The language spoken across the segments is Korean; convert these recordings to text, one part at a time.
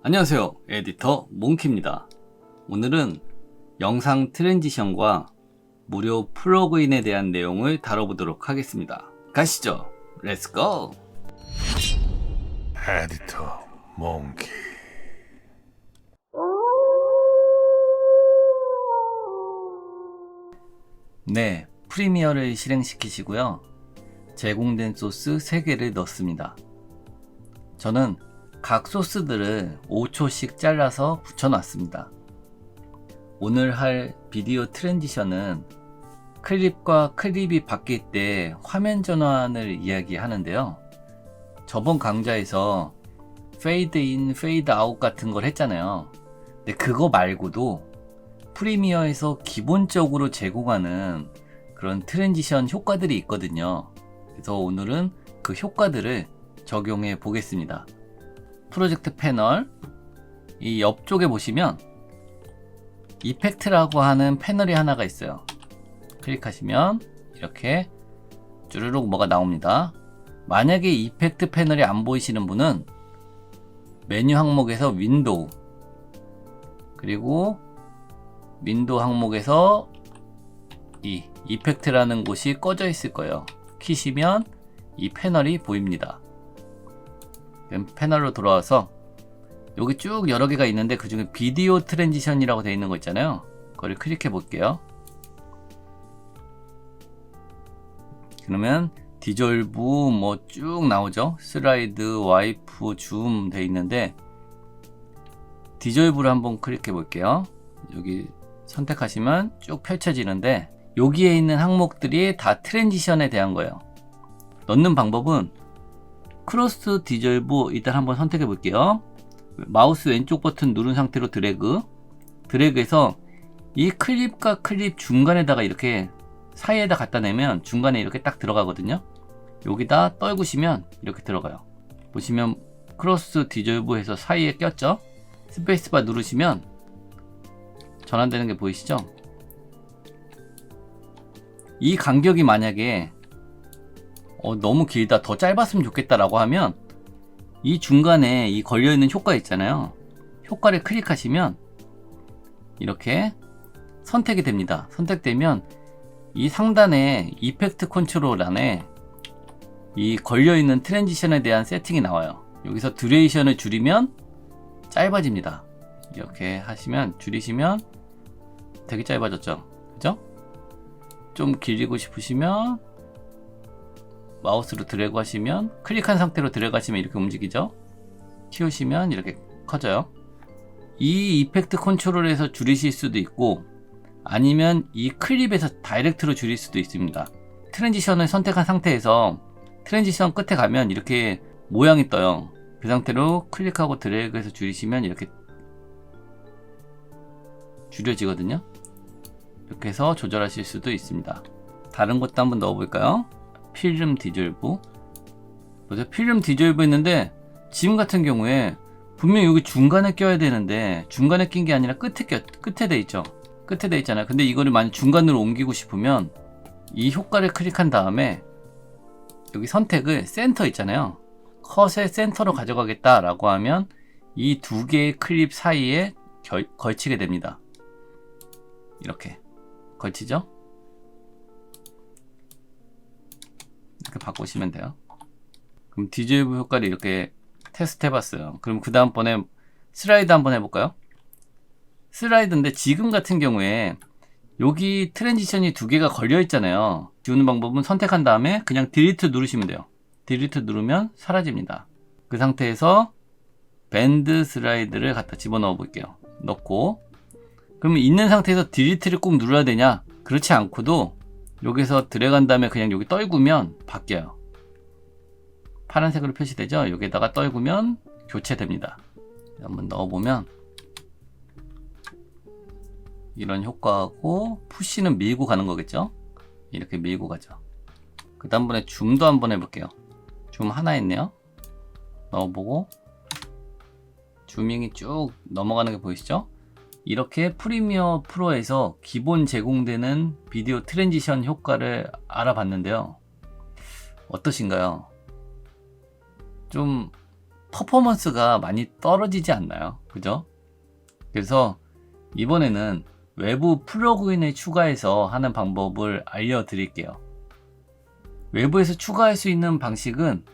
안녕하세요, 에디터 몽키입니다. 오늘은 영상 트랜지션과 무료 플러그인에 대한 내용을 다뤄보도록 하겠습니다. 가시죠. 렛츠고! 에디터 몽키. 네, 프리미어를 실행시키시고요. 제공된 소스 3개를 넣습니다. 저는 각 소스들을 5초씩 잘라서 붙여놨습니다. 오늘 할 비디오 트랜지션은 클립과 클립이 바뀔 때 화면 전환을 이야기하는데요. 저번 강좌에서 페이드 인, 페이드 아웃 같은 걸 했잖아요. 근데 그거 말고도 프리미어에서 기본적으로 제공하는 그런 트랜지션 효과들이 있거든요. 그래서 오늘은 그 효과들을 적용해 보겠습니다. 프로젝트 패널, 이 옆쪽에 보시면 이펙트라고 하는 패널이 하나가 있어요. 클릭하시면 이렇게 쭈르륵 뭐가 나옵니다. 만약에 이펙트 패널이 안 보이시는 분은 메뉴 항목에서 윈도우, 그리고 윈도우 항목에서 이 이펙트라는 곳이 꺼져 있을 거예요. 키시면 이 패널이 보입니다. 그럼 패널로 돌아와서 여기 쭉 여러 개가 있는데 그 중에 비디오 트랜지션이라고 되어 있는 거 있잖아요. 그걸 클릭해 볼게요. 그러면 디졸브 뭐 쭉 나오죠. 슬라이드, 와이프, 줌 되어 있는데 디졸브를 한번 클릭해 볼게요. 여기 선택하시면 쭉 펼쳐지는데 여기에 있는 항목들이 다 트랜지션에 대한 거예요. 넣는 방법은 크로스 디졸브 일단 한번 선택해 볼게요. 마우스 왼쪽 버튼 누른 상태로 드래그해서 이 클립과 클립 중간에다가 이렇게 사이에다 갖다 내면 중간에 이렇게 딱 들어가거든요. 여기다 떨구시면 이렇게 들어가요. 보시면 크로스 디졸브 해서 사이에 꼈죠. 스페이스바 누르시면 전환되는 게 보이시죠? 이 간격이 만약에 너무 길다, 더 짧았으면 좋겠다 라고 하면 이 중간에 이 걸려있는 효과 있잖아요. 효과를 클릭하시면 이렇게 선택이 됩니다. 선택되면 이 상단에 이펙트 컨트롤 안에 이 걸려있는 트랜지션에 대한 세팅이 나와요. 여기서 듀레이션을 줄이면 짧아집니다. 이렇게 하시면, 줄이시면 되게 짧아졌죠. 그죠? 좀 길리고 싶으시면 마우스로 드래그 하시면, 클릭한 상태로 드래그 하시면 이렇게 움직이죠. 키우시면 이렇게 커져요. 이 이펙트 컨트롤에서 줄이실 수도 있고 아니면 이 클립에서 다이렉트로 줄일 수도 있습니다. 트랜지션을 선택한 상태에서 트랜지션 끝에 가면 이렇게 모양이 떠요. 그 상태로 클릭하고 드래그해서 줄이시면 이렇게 줄여지거든요. 이렇게 해서 조절하실 수도 있습니다. 다른 것도 한번 넣어볼까요? 필름 디졸브. 필름 디졸브 있는데 지금 같은 경우에 분명히 여기 중간에 껴야 되는데 중간에 낀 게 아니라 끝에 돼 있죠. 끝에 돼 있잖아요. 근데 이거를 만약 중간으로 옮기고 싶으면 이 효과를 클릭한 다음에 여기 선택을 센터 있잖아요. 컷의 센터로 가져가겠다 라고 하면 이 두 개의 클립 사이에 걸치게 됩니다. 이렇게 걸치죠. 이렇게 바꾸시면 돼요. 그럼 디졸브 효과를 이렇게 테스트 해봤어요. 그럼 그 다음번에 슬라이드 한번 해볼까요? 슬라이드인데 지금 같은 경우에 여기 트랜지션이 두 개가 걸려 있잖아요. 지우는 방법은 선택한 다음에 그냥 딜리트 누르시면 돼요. 딜리트 누르면 사라집니다. 그 상태에서 밴드 슬라이드를 갖다 집어넣어 볼게요. 넣고, 그러면 있는 상태에서 딜리트를 꼭 눌러야 되냐? 그렇지 않고도 여기서 들어간 다음에 그냥 여기 떨구면 바뀌어요. 파란색으로 표시되죠? 여기다가 떨구면 교체됩니다. 한번 넣어보면 이런 효과하고, 푸시는 밀고 가는 거겠죠? 이렇게 밀고 가죠. 그 다음번에 줌도 한번 해볼게요. 줌 하나 있네요. 넣어보고 줌밍이 쭉 넘어가는 게 보이시죠? 이렇게 프리미어 프로에서 기본 제공되는 비디오 트랜지션 효과를 알아봤는데요. 어떠신가요? 좀 퍼포먼스가 많이 떨어지지 않나요? 그죠? 그래서 이번에는 외부 플러그인을 추가해서 하는 방법을 알려드릴게요. 외부에서 추가할 수 있는 방식은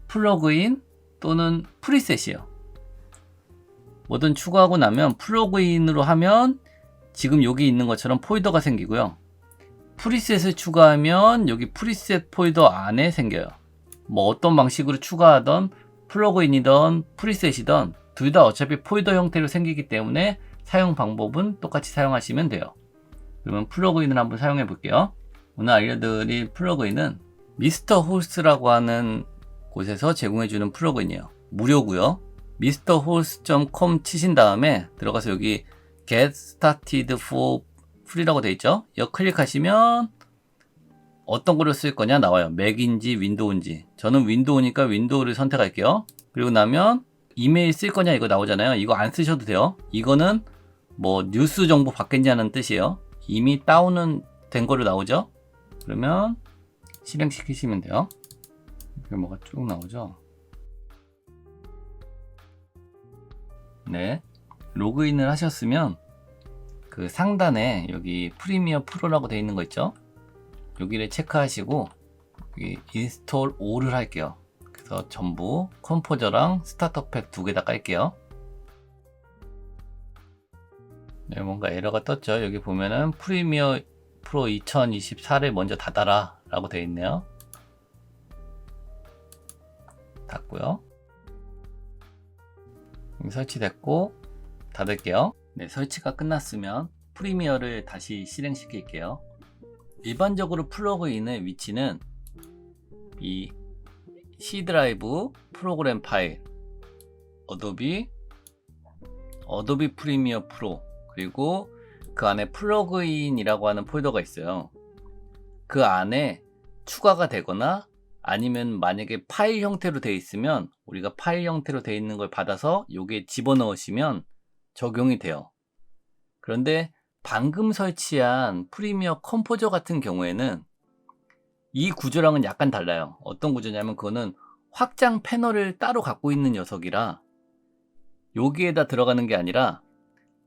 플러그인 또는 프리셋이에요. 뭐든 추가하고 나면 플러그인으로 하면 지금 여기 있는 것처럼 폴더가 생기고요. 프리셋을 추가하면 여기 프리셋 폴더 안에 생겨요. 뭐 어떤 방식으로 추가하던 플러그인이든 프리셋이든 둘 다 어차피 폴더 형태로 생기기 때문에 사용 방법은 똑같이 사용하시면 돼요. 그러면 플러그인을 한번 사용해 볼게요. 오늘 알려드릴 플러그인은 미스터 호스트라고 하는 곳에서 제공해주는 플러그인이에요. 무료고요. mrhost.com 치신 다음에 들어가서 여기 get started for free라고 되어 있죠. 이거 클릭하시면 어떤 거를 쓸 거냐 나와요. 맥인지 윈도우인지. 저는 윈도우니까 윈도우를 선택할게요. 그리고 나면 이메일 쓸 거냐 이거 나오잖아요. 이거 안 쓰셔도 돼요. 이거는 뭐 뉴스 정보 받겠냐는 뜻이에요. 이미 다운은 된 거로 나오죠. 그러면 실행시키시면 돼요. 이렇게 뭐가 쭉 나오죠. 네, 로그인을 하셨으면 그 상단에 여기 프리미어 프로라고 되어 있는 거 있죠. 여기를 체크하시고 여기 인스톨 all을 할게요. 그래서 전부 컴포저랑 스타터팩 두 개 다 깔게요. 네, 뭔가 에러가 떴죠. 여기 보면은 프리미어 프로 2024를 먼저 닫아라 라고 되어 있네요. 닫고요. 설치됐고 닫을게요. 네, 설치가 끝났으면 프리미어를 다시 실행시킬게요. 일반적으로 플러그인의 위치는 이 C 드라이브, 프로그램 파일, 어도비 프리미어 프로, 그리고 그 안에 플러그인이라고 하는 폴더가 있어요. 그 안에 추가가 되거나 아니면 만약에 파일 형태로 되어 있으면 우리가 파일 형태로 되어 있는 걸 받아서 여기에 집어넣으시면 적용이 돼요. 그런데 방금 설치한 프리미어 컴포저 같은 경우에는 이 구조랑은 약간 달라요. 어떤 구조냐면 그거는 확장 패널을 따로 갖고 있는 녀석이라 여기에다 들어가는 게 아니라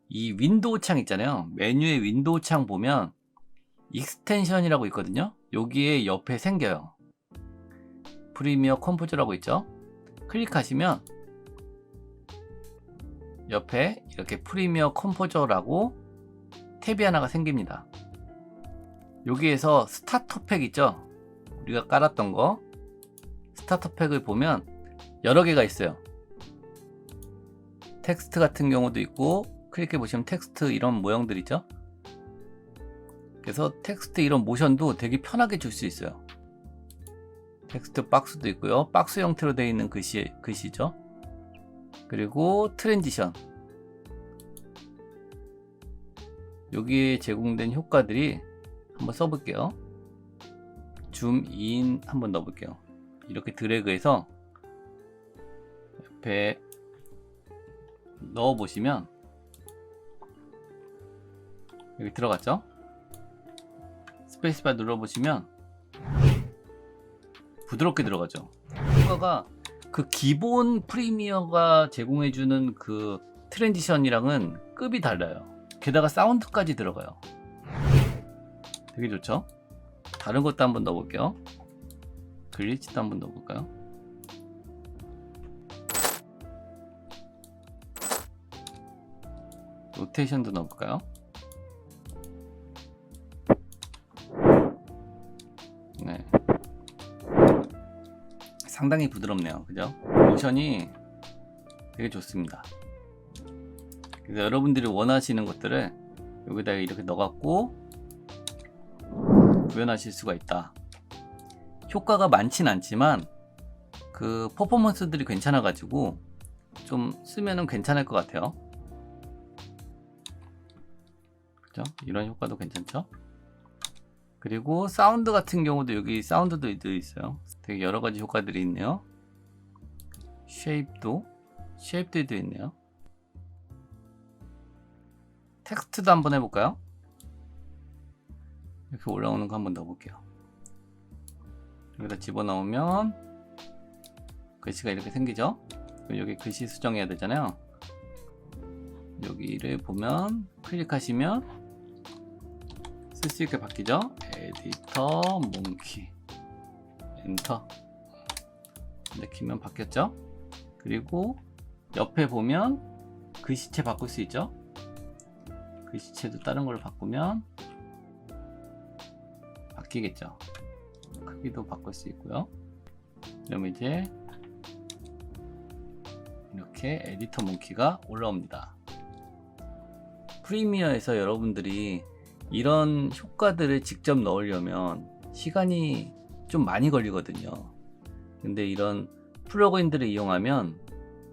이 윈도우 창 있잖아요. 메뉴의 윈도우 창 보면 익스텐션이라고 있거든요. 여기에 옆에 생겨요. 프리미어 컴포저라고 있죠. 클릭하시면 옆에 이렇게 프리미어 컴포저라고 탭이 하나가 생깁니다. 여기에서 스타터팩 있죠. 우리가 깔았던 거 스타터팩을 보면 여러 개가 있어요. 텍스트 같은 경우도 있고 클릭해 보시면 텍스트 이런 모형들 있죠. 그래서 텍스트 이런 모션도 되게 편하게 줄 수 있어요. 텍스트 박스도 있고요. 박스 형태로 되어 있는 글씨죠. 그리고 트랜지션. 여기에 제공된 효과들이 한번 써볼게요. 줌인 한번 넣어볼게요. 이렇게 드래그해서 옆에 넣어보시면 여기 들어갔죠? 스페이스바 눌러보시면 부드럽게 들어가죠. 효과가 그 기본 프리미어가 제공해주는 그 트랜지션이랑은 급이 달라요. 게다가 사운드까지 들어가요. 되게 좋죠? 다른 것도 한번 넣어볼게요. 글리치도 한번 넣어볼까요? 로테이션도 넣어볼까요? 네, 상당히 부드럽네요. 그죠? 모션이 되게 좋습니다. 그래서 여러분들이 원하시는 것들을 여기다가 이렇게 넣어갖고 구현하실 수가 있다. 효과가 많진 않지만 그 퍼포먼스들이 괜찮아가지고 좀 쓰면은 괜찮을 것 같아요. 그죠? 이런 효과도 괜찮죠? 그리고 사운드 같은 경우도 여기 사운드도 있어요. 되게 여러 가지 효과들이 있네요. 쉐입도 있네요. 텍스트도 한번 해볼까요? 이렇게 올라오는 거 한번 넣어볼게요. 여기다 집어넣으면 글씨가 이렇게 생기죠. 여기 글씨 수정해야 되잖아요. 여기를 보면 클릭하시면 쓸 수 있게 바뀌죠. 에디터 몽키 엔터 키면 바뀌었죠. 그리고 옆에 보면 글씨체 바꿀 수 있죠. 글씨체도 다른 걸로 바꾸면 바뀌겠죠. 크기도 바꿀 수 있고요. 그러면 이제 이렇게 에디터 몽키가 올라옵니다. 프리미어에서 여러분들이 이런 효과들을 직접 넣으려면 시간이 좀 많이 걸리거든요. 근데 이런 플러그인들을 이용하면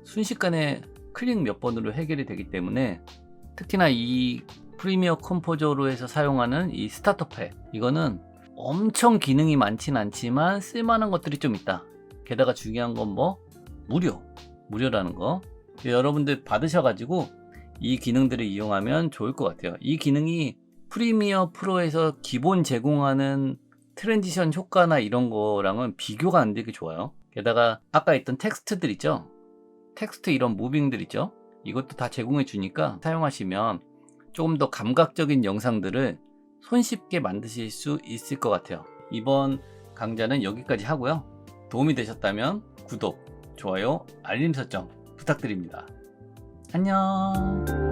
순식간에 클릭 몇 번으로 해결이 되기 때문에, 특히나 이 프리미어 컴포저로 해서 사용하는 이 스타터 팩, 이거는 엄청 기능이 많진 않지만 쓸만한 것들이 좀 있다. 게다가 중요한 건 뭐 무료라는 거. 여러분들 받으셔가지고 이 기능들을 이용하면 좋을 것 같아요. 이 기능이 프리미어 프로에서 기본 제공하는 트랜지션 효과나 이런 거랑은 비교가 안 되게 좋아요. 게다가 아까 있던 텍스트들 있죠. 텍스트 이런 무빙들 있죠. 이것도 다 제공해 주니까 사용하시면 조금 더 감각적인 영상들을 손쉽게 만드실 수 있을 것 같아요. 이번 강좌는 여기까지 하고요. 도움이 되셨다면 구독, 좋아요, 알림 설정 부탁드립니다. 안녕.